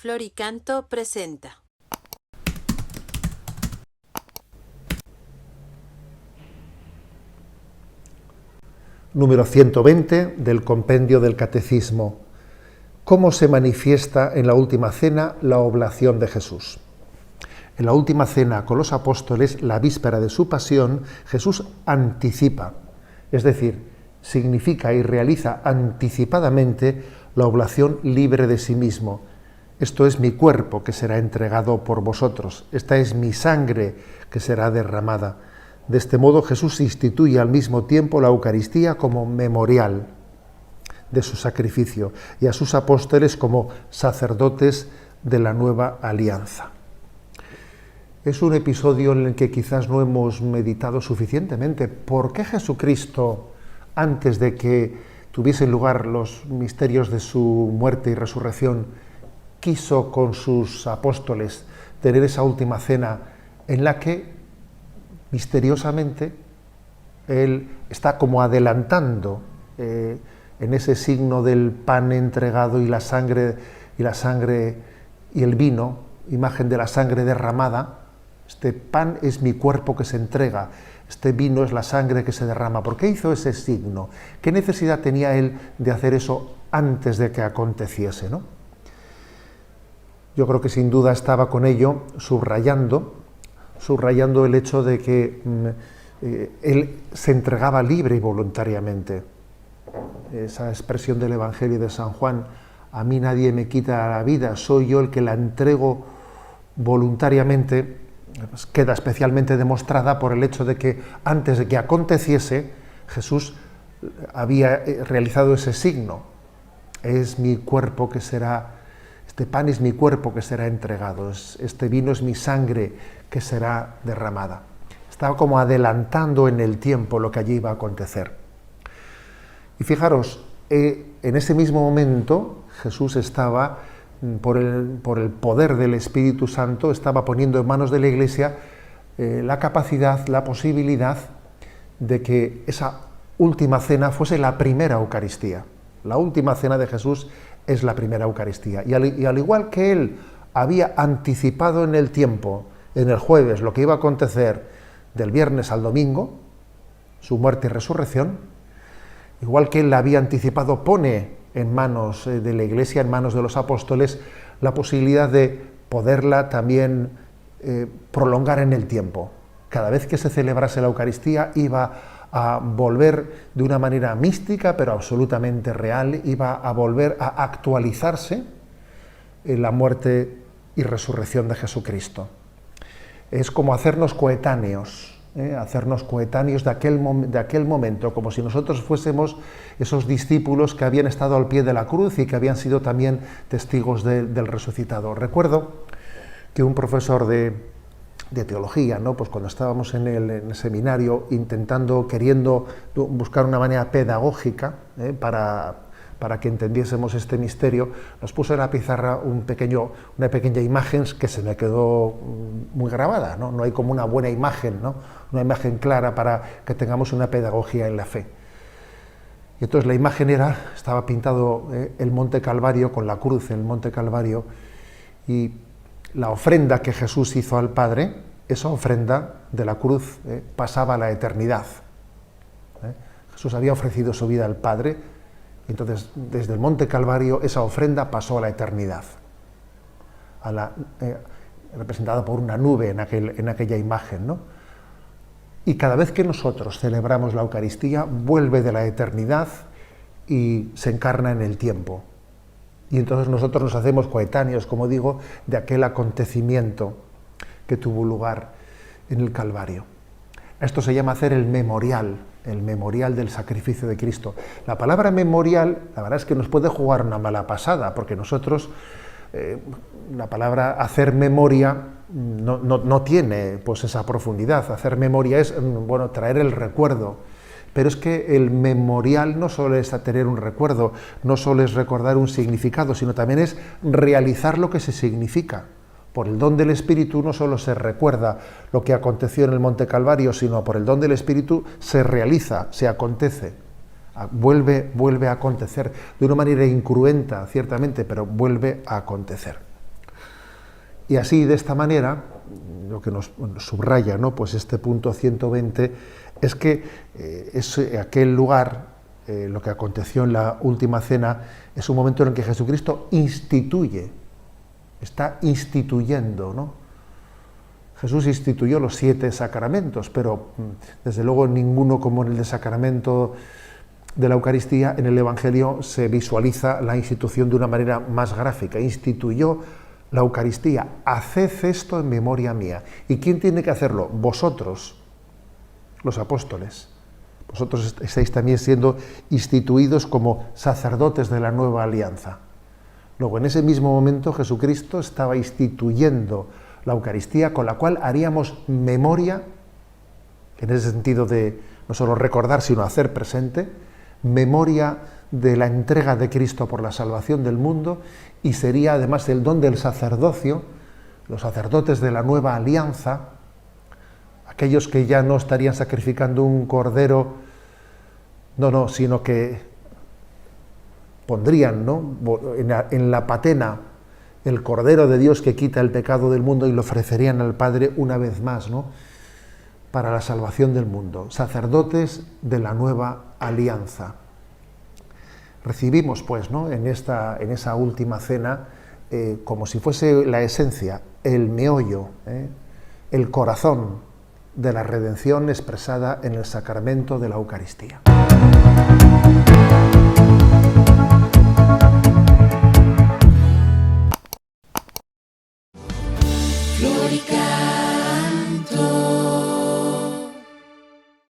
Floricanto presenta. Número 120 del Compendio del Catecismo. ¿Cómo se manifiesta en la Última Cena la oblación de Jesús? En la Última Cena con los apóstoles, la víspera de su pasión, Jesús anticipa, es decir, significa y realiza anticipadamente la oblación libre de sí mismo. Esto es mi cuerpo que será entregado por vosotros, esta es mi sangre que será derramada. De este modo Jesús instituye al mismo tiempo la Eucaristía como memorial de su sacrificio y a sus apóstoles como sacerdotes de la nueva alianza. Es un episodio en el que quizás no hemos meditado suficientemente. ¿Por qué Jesucristo, antes de que tuviesen lugar los misterios de su muerte y resurrección, quiso con sus apóstoles tener esa última cena en la que misteriosamente él está como adelantando en ese signo del pan entregado y la sangre y el vino, imagen de la sangre derramada? Este pan es mi cuerpo que se entrega, este vino es la sangre que se derrama. ¿Por qué hizo ese signo? ¿Qué necesidad tenía él de hacer eso antes de que aconteciese, ¿no? Yo creo que sin duda estaba con ello subrayando el hecho de que él se entregaba libre y voluntariamente. Esa expresión del Evangelio de San Juan, a mí nadie me quita la vida, soy yo el que la entrego voluntariamente, pues queda especialmente demostrada por el hecho de que antes de que aconteciese, Jesús había realizado ese signo. Es mi cuerpo que será, este pan es mi cuerpo que será entregado, este vino es mi sangre que será derramada. Estaba como adelantando en el tiempo lo que allí iba a acontecer. Y fijaros, en ese mismo momento Jesús estaba, por el poder del Espíritu Santo, estaba poniendo en manos de la Iglesia la capacidad, la posibilidad de que esa última cena fuese la primera Eucaristía. La última cena de Jesús es la primera Eucaristía. Y al igual que él había anticipado en el tiempo, en el jueves, lo que iba a acontecer del viernes al domingo, su muerte y resurrección, igual que él la había anticipado, pone en manos de la Iglesia, en manos de los apóstoles, la posibilidad de poderla también prolongar en el tiempo. Cada vez que se celebrase la Eucaristía iba a volver de una manera mística, pero absolutamente real, iba a volver a actualizarse en la muerte y resurrección de Jesucristo. Es como hacernos coetáneos de aquel momento, como si nosotros fuésemos esos discípulos que habían estado al pie de la cruz y que habían sido también testigos del resucitado. Recuerdo que un profesor de teología, ¿no? Pues cuando estábamos en el seminario queriendo buscar una manera pedagógica para que entendiésemos este misterio, nos puso en la pizarra una pequeña imagen que se me quedó muy grabada, ¿no? No hay como una buena imagen, ¿no? Una imagen clara para que tengamos una pedagogía en la fe. Y entonces la imagen estaba pintado el Monte Calvario con la cruz en el Monte Calvario, y la ofrenda que Jesús hizo al Padre, esa ofrenda de la cruz pasaba a la eternidad. Jesús había ofrecido su vida al Padre, y entonces desde el Monte Calvario esa ofrenda pasó a la eternidad, representada por una nube en aquella imagen, ¿no? Y cada vez que nosotros celebramos la Eucaristía, vuelve de la eternidad y se encarna en el tiempo. Y entonces nosotros nos hacemos coetáneos, como digo, de aquel acontecimiento que tuvo lugar en el Calvario. Esto se llama hacer el memorial del sacrificio de Cristo. La palabra memorial, la verdad es que nos puede jugar una mala pasada, porque nosotros, la palabra hacer memoria no tiene pues esa profundidad. Hacer memoria es, traer el recuerdo. Pero es que el memorial no solo es tener un recuerdo, no solo es recordar un significado, sino también es realizar lo que se significa. Por el don del Espíritu no solo se recuerda lo que aconteció en el Monte Calvario, sino por el don del Espíritu se realiza, se acontece. Vuelve a acontecer, de una manera incruenta, ciertamente, pero vuelve a acontecer. Y así, de esta manera, lo que nos subraya, ¿no?, pues este punto 120 es que es aquel lugar, lo que aconteció en la última cena, es un momento en el que Jesucristo está instituyendo, ¿no? Jesús instituyó los 7 sacramentos, pero desde luego ninguno como en el sacramento de la Eucaristía. En el Evangelio se visualiza la institución de una manera más gráfica. Instituyó la Eucaristía. Haced esto en memoria mía. ¿Y quién tiene que hacerlo? Vosotros, los apóstoles. Vosotros estáis también siendo instituidos como sacerdotes de la nueva alianza. Luego, en ese mismo momento, Jesucristo estaba instituyendo la Eucaristía, con la cual haríamos memoria, en ese sentido de no solo recordar, sino hacer presente, memoria de la entrega de Cristo por la salvación del mundo, y sería además el don del sacerdocio, los sacerdotes de la nueva alianza, aquellos que ya no estarían sacrificando un cordero, sino que pondrían, ¿no?, en la patena el Cordero de Dios que quita el pecado del mundo, y lo ofrecerían al Padre una vez más, ¿no?, para la salvación del mundo. Sacerdotes de la nueva alianza. Recibimos, pues, ¿no?, en esa última cena, como si fuese la esencia, el meollo, el corazón de la redención expresada en el sacramento de la Eucaristía.